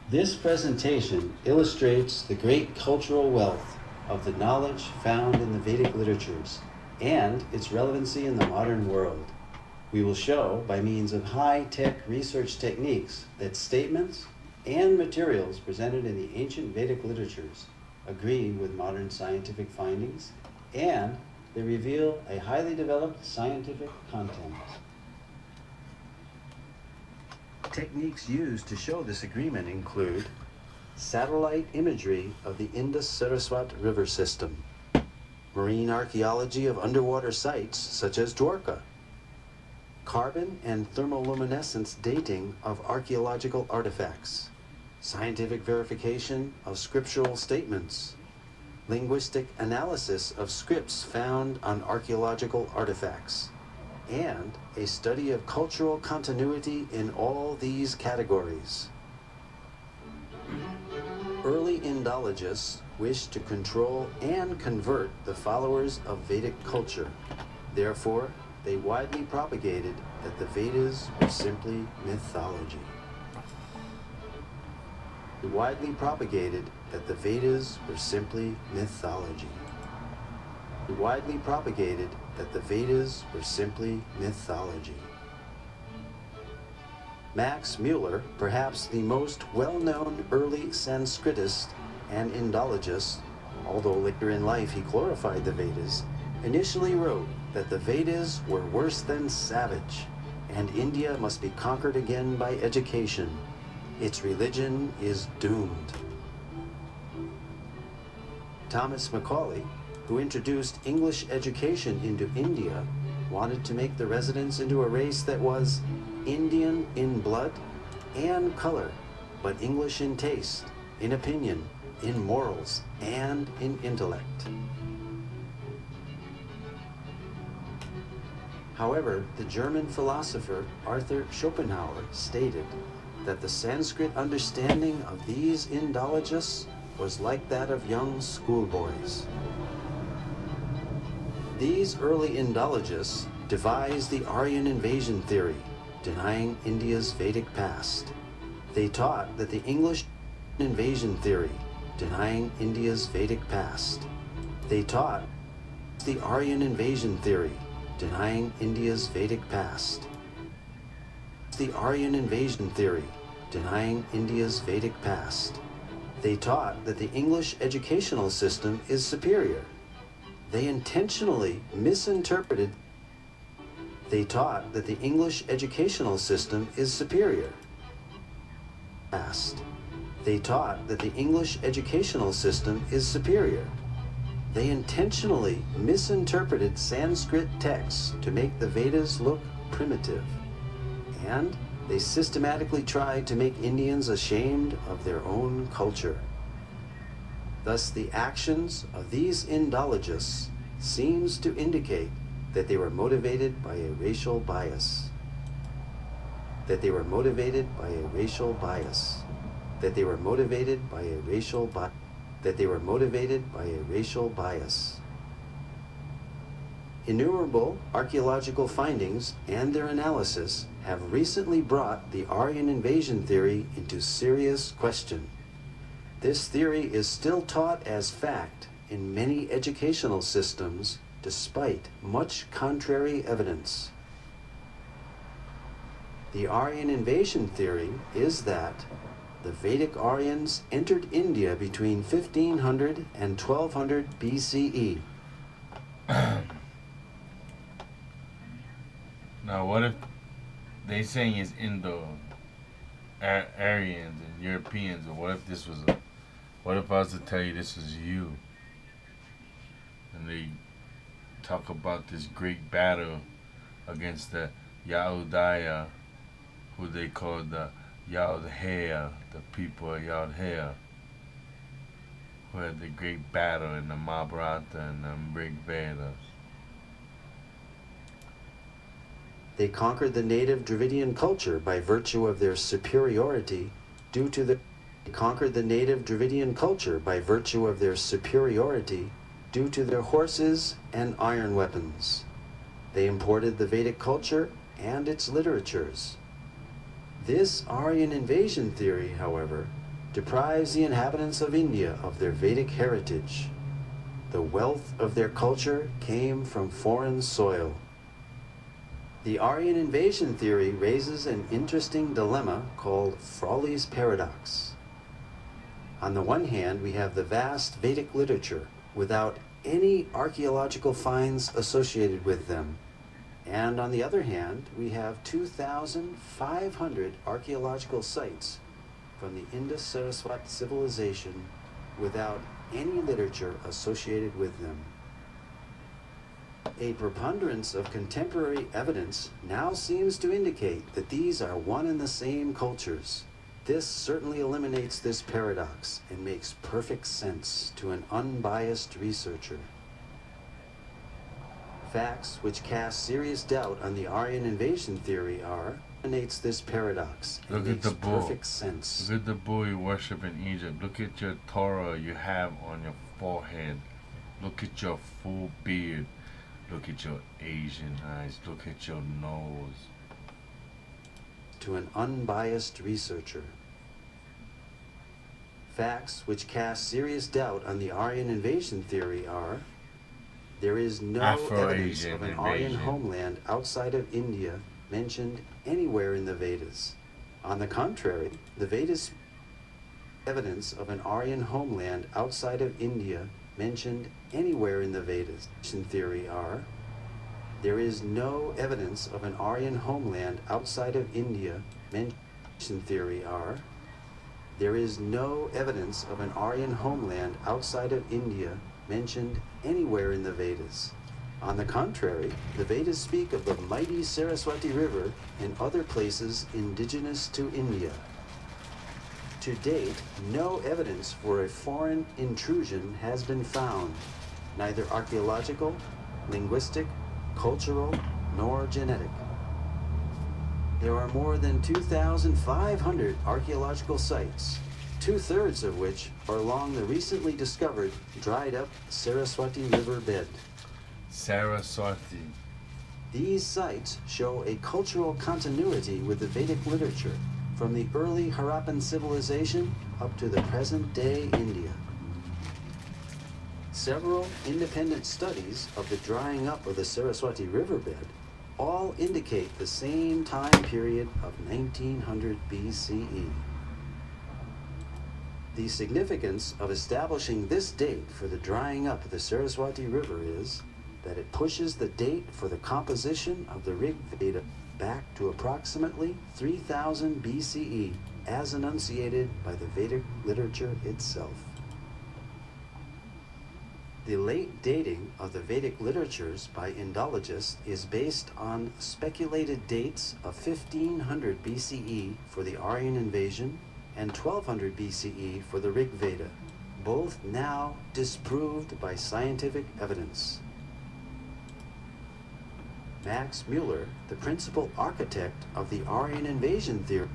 This presentation illustrates the great cultural wealth of the knowledge found in the Vedic literatures and its relevancy in the modern world. We will show, by means of high-tech research techniques, that statements and materials presented in the ancient Vedic literatures agree with modern scientific findings, and they reveal a highly developed scientific content. Techniques used to show this agreement include satellite imagery of the Indus-Saraswat river system, marine archaeology of underwater sites such as Dwarka, carbon and thermoluminescence dating of archaeological artifacts, scientific verification of scriptural statements, linguistic analysis of scripts found on archaeological artifacts, and a study of cultural continuity in all these categories. Early Indologists wished to control and convert the followers of Vedic culture. Therefore, they widely propagated that the Vedas were simply mythology. They widely propagated that the Vedas were simply mythology. They widely propagated that the Vedas were simply mythology. Max Mueller, perhaps the most well-known early Sanskritist and Indologist, although later in life he glorified the Vedas, initially wrote that the Vedas were worse than savage, and India must be conquered again by education. Its religion is doomed. Thomas Macaulay, who introduced English education into India, wanted to make the residents into a race that was Indian in blood and color, but English in taste, in opinion, in morals, and in intellect. However, the German philosopher Arthur Schopenhauer stated that the Sanskrit understanding of these Indologists was like that of young schoolboys. These early Indologists devised the Aryan invasion theory, denying India's Vedic past. They taught that the English invasion theory, denying India's Vedic past. They taught the Aryan invasion theory, denying India's Vedic past. The Aryan invasion theory, denying India's Vedic past. They taught that the English educational system is superior. They intentionally misinterpreted. They taught that the English educational system is superior. Past. They taught that the English educational system is superior. They intentionally misinterpreted Sanskrit texts to make the Vedas look primitive. And they systematically tried to make Indians ashamed of their own culture. Thus, the actions of these Indologists seems to indicate that they were motivated by a racial bias. That they were motivated by a racial bias. That they were motivated by a racial bias. That they were motivated by a racial bias. Innumerable archaeological findings and their analysis have recently brought the Aryan invasion theory into serious question. This theory is still taught as fact in many educational systems despite much contrary evidence. The Aryan invasion theory is that the Vedic Aryans entered India between 1500 and 1200 BCE. Now, what if they saying it's Aryans and Europeans, or what if this was what if I was to tell you this was you? And they talk about this great battle against the Udah, who they call the YoudHeyas, the people of YoudHeyas, who had the great battle in the Mahabharata and the Rig Vedas. They conquered the native Dravidian culture by virtue of their superiority due to the conquered the native Dravidian culture by virtue of their superiority due to their horses and iron weapons. They imported the Vedic culture and its literatures. This Aryan invasion theory, however, deprives the inhabitants of India of their Vedic heritage. The wealth of their culture came from foreign soil. The Aryan invasion theory raises an interesting dilemma called Frawley's paradox. On the one hand, we have the vast Vedic literature without any archaeological finds associated with them. And on the other hand, we have 2,500 archaeological sites from the Indus-Saraswati civilization without any literature associated with them. A preponderance of contemporary evidence now seems to indicate that these are one and the same cultures. This certainly eliminates this paradox and makes perfect sense to an unbiased researcher. Facts which cast serious doubt on the Aryan invasion theory eliminates this paradox and makes perfect sense. Look at the bull you worship in Egypt. Look at your Torah you have on your forehead. Look at your full beard. Look at your Asian eyes. Look at your nose. To an unbiased researcher. Facts which cast serious doubt on the Aryan invasion theory are: there is no evidence of an Aryan homeland outside of India mentioned anywhere in the Vedas. On the contrary, the Vedas evidence of an Aryan homeland outside of India mentioned anywhere in the Vedas. Theory are: there is no evidence of an Aryan homeland outside of India mentioned. Theory are: there is no evidence of an Aryan homeland outside of India mentioned anywhere in the Vedas. On the contrary, the Vedas speak of the mighty Saraswati River and other places indigenous to India. To date, no evidence for a foreign intrusion has been found, neither archaeological, linguistic, cultural, nor genetic. There are more than 2,500 archaeological sites, 2/3 of which are along the recently discovered dried-up Saraswati River bed. Saraswati. These sites show a cultural continuity with the Vedic literature from the early Harappan civilization up to the present-day India. Several independent studies of the drying up of the Saraswati riverbed all indicate the same time period of 1900 BCE. The significance of establishing this date for the drying up of the Saraswati River is that it pushes the date for the composition of the Rig Veda back to approximately 3000 BCE, as enunciated by the Vedic literature itself. The late dating of the Vedic literatures by Indologists is based on speculated dates of 1500 BCE for the Aryan invasion and 1200 BCE for the Rig Veda, both now disproved by scientific evidence. Max Mueller, the principal architect of the Aryan invasion theory.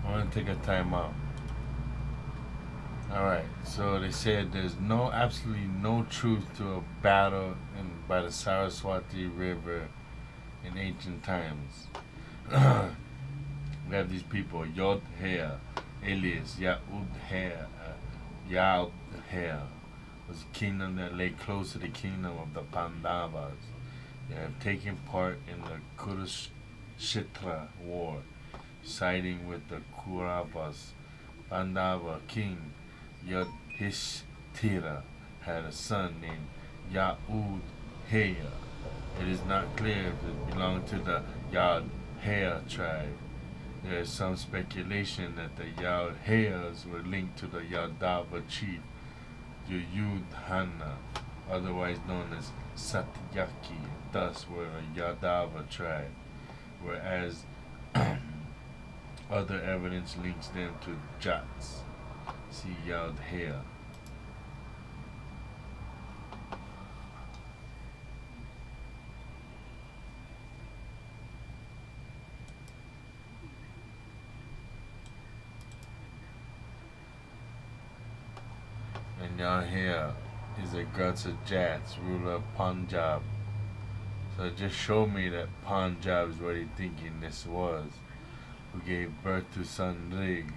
I want to take a time out. Alright, so they said there's absolutely no truth to a battle by the Saraswati River in ancient times. We have these people, YoudHeyas, alias YoudHeyas. YoudHeyas was a kingdom that lay close to the kingdom of the Pandavas. They have taken part in the Kurukshetra war, siding with the Kauravas. Pandava king Yudhishthira had a son named YoudHeyas. It is not clear if it belonged to the YoudHeyas tribe. There is some speculation that the YoudHeyas were linked to the Yadava chief Yudhana, otherwise known as Satyaki, thus were a Yadava tribe, whereas other evidence links them to Jats. See YoudHeyas. And YoudHeyas is a gods of Jats, ruler of Punjab. So it just showed me that Punjab is what he's thinking this was, who gave birth to son Rig.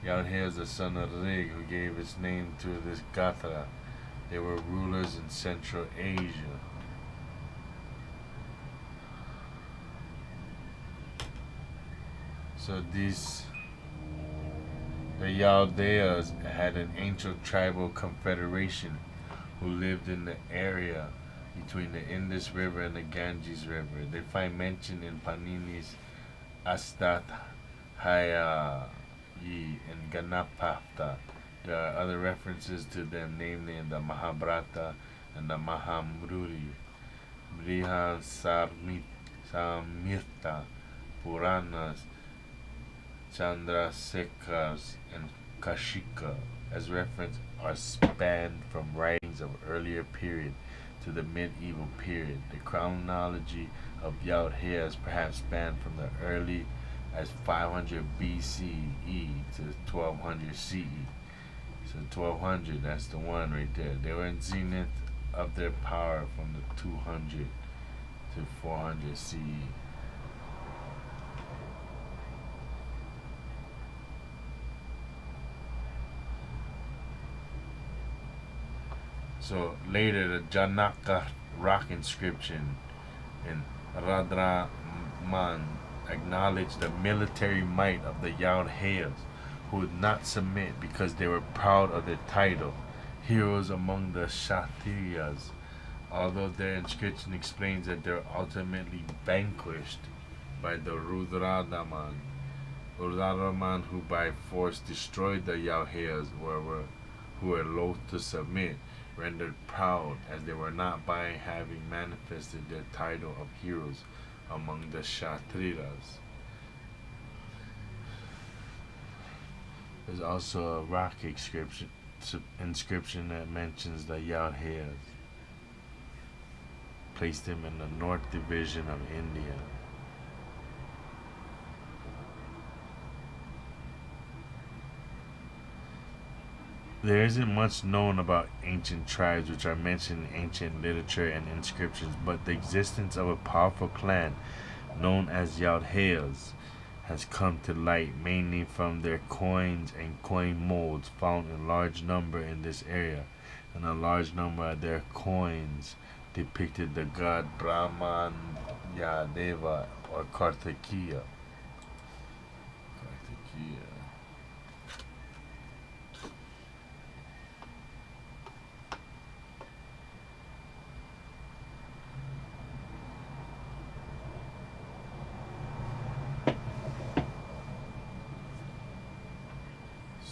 YoudHeyas, the son of Rig, who gave its name to this Gathra. They were rulers in Central Asia. So the YoudHeyas had an ancient tribal confederation who lived in the area between the Indus River and the Ganges River. They find mention in Panini's Astat Haya and Ganapatha. There are other references to them, namely in the Mahabharata and the Mahamruri, Brihan Samhita, Puranas, Chandrasekars, and Kashika, as reference, are spanned from writings of earlier period to the medieval period. The chronology of YoudHeyas perhaps spanned from the early as 500 BCE to 1200 CE. So 1200, that's the one right there. They were in zenith of their power from the 200 to 400 CE. So later, the Janaka rock inscription in Radraman acknowledged the military might of the YoudHeyas, who would not submit because they were proud of their title, heroes among the Kshatriyas, although their inscription explains that they were ultimately vanquished by the Rudradaman, who by force destroyed the YoudHeyas, who were loath to submit, rendered proud as they were not by having manifested their title of heroes among the Kshatriyas. There's also a rock inscription that mentions the YoudHeyas. Placed them in the North Division of India. There isn't much known about ancient tribes which are mentioned in ancient literature and inscriptions, but the existence of a powerful clan known as YoudHeyas has come to light mainly from their coins and coin molds found in large number in this area, and a large number of their coins depicted the god Brahman Yadeva or Kartikeya.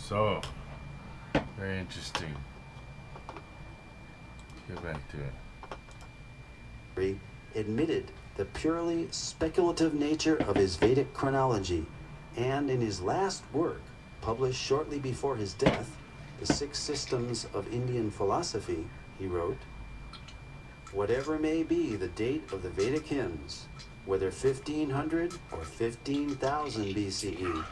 So, very interesting. Let's get back to it. Admitted the purely speculative nature of his Vedic chronology, and in his last work, published shortly before his death, The 6 Systems of Indian Philosophy, he wrote, "Whatever may be the date of the Vedic hymns, whether 1500 or 15,000 BCE,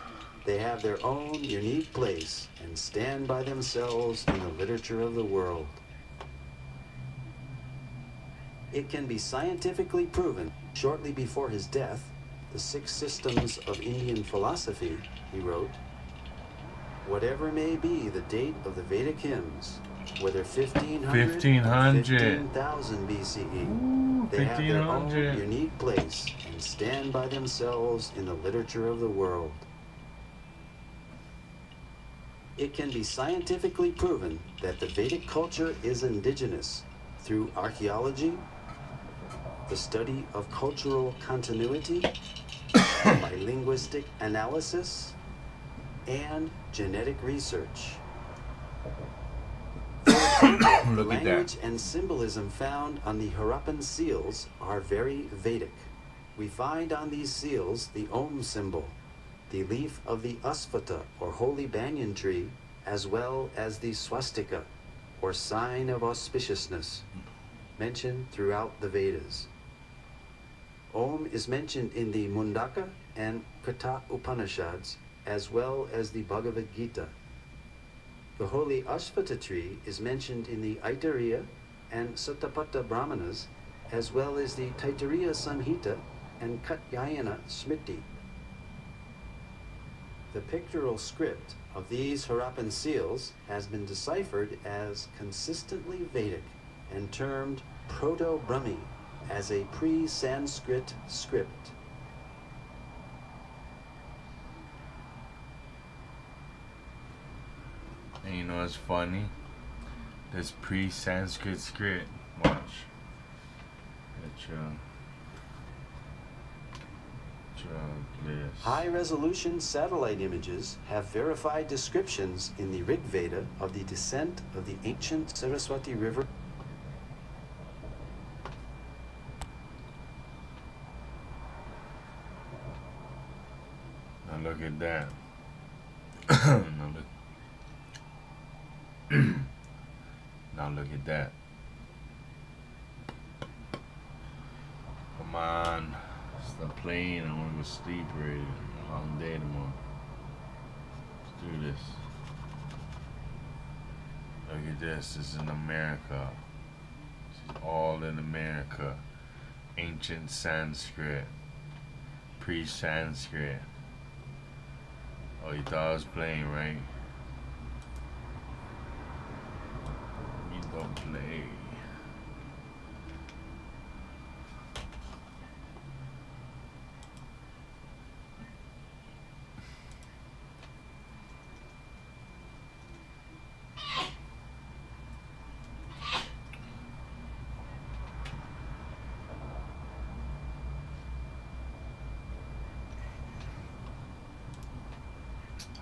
they have their own unique place and stand by themselves in the literature of the world. It can be scientifically proven, shortly before his death, The 6 Systems of Indian Philosophy, he wrote, whatever may be the date of the Vedic hymns, whether 1500 or 15,000 BCE, they have their own unique place and stand by themselves in the literature of the world. It can be scientifically proven that the Vedic culture is indigenous through archaeology, the study of cultural continuity, by linguistic analysis, and genetic research. The language and symbolism found on the Harappan seals are very Vedic. We find on these seals the Om symbol, the leaf of the Asvata or holy banyan tree, as well as the swastika or sign of auspiciousness, mentioned throughout the Vedas. Om is mentioned in the Mundaka and Katha Upanishads, as well as the Bhagavad Gita. The holy Asvata tree is mentioned in the Aitareya and Satapatha Brahmanas, as well as the Taittiriya Samhita and Katyayana Smriti. The pictorial script of these Harappan seals has been deciphered as consistently Vedic and termed Proto-Brahmi as a pre-Sanskrit script. And you know what's funny? This pre-Sanskrit script, watch. High-resolution satellite images have verified descriptions in the Rig Veda of the descent of the ancient Saraswati River. Now look at that. now look at that. Come on. Stop playing. I want to go sleep already. A long day tomorrow. Let's do this. Look at this. This is in America. This is all in America. Ancient Sanskrit. Pre-Sanskrit. Oh, you thought I was playing, right? You don't play.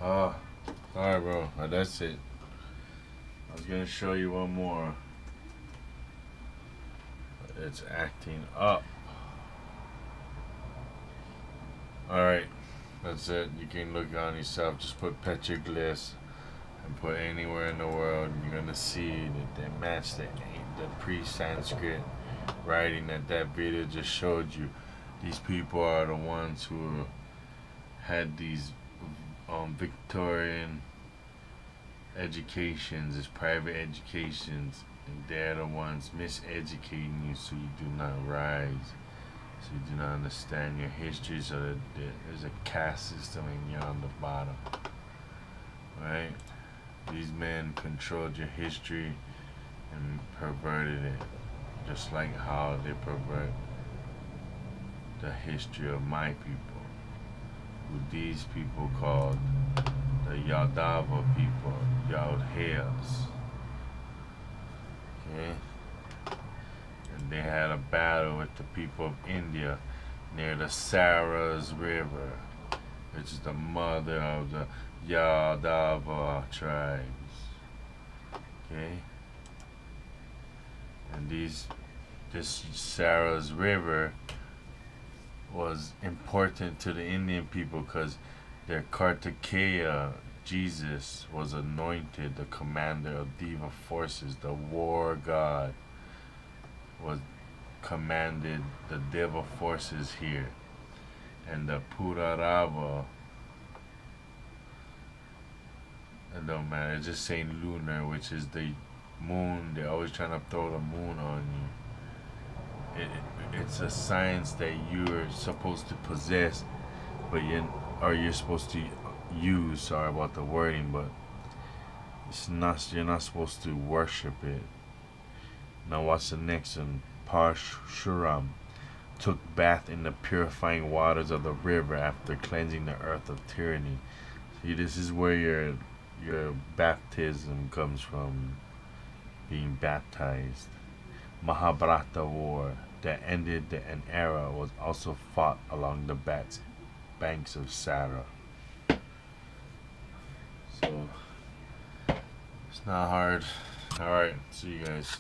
Oh, alright, bro. That's it. I was gonna show you one more. It's acting up. Alright, that's it. You can look on yourself. Just put petroglyphs and put anywhere in the world, and you're gonna see that they match the pre-Sanskrit writing that video just showed you. These people are the ones who had these Victorian educations, as private educations, and they're the ones miseducating you so you do not rise, so you do not understand your history, so that there's a caste system and you're on the bottom, right? These men controlled your history and perverted it, just like how they pervert the history of my people, who these people called the Yadava people, YoudHeyas. Okay? And they had a battle with the people of India near the Saras River, which is the mother of the Yadava tribes. Okay? And this Saras River was important to the Indian people because their Kartikeya, Jesus, was anointed the commander of Deva forces. The war god was commanded the Deva forces here. And the Purarava, it don't matter, it's just saying lunar, which is the moon. They're always trying to throw the moon on you. It's a science that you're supposed to possess, but you're supposed to use. Sorry about the wording, but you're not supposed to worship it. Now watch the next one. Parshuram took bath in the purifying waters of the river after cleansing the earth of tyranny. See, this is where your baptism comes from, being baptized. Mahabharata war that ended an era was also fought along the banks of Sara. So it's not hard. Alright, see you guys.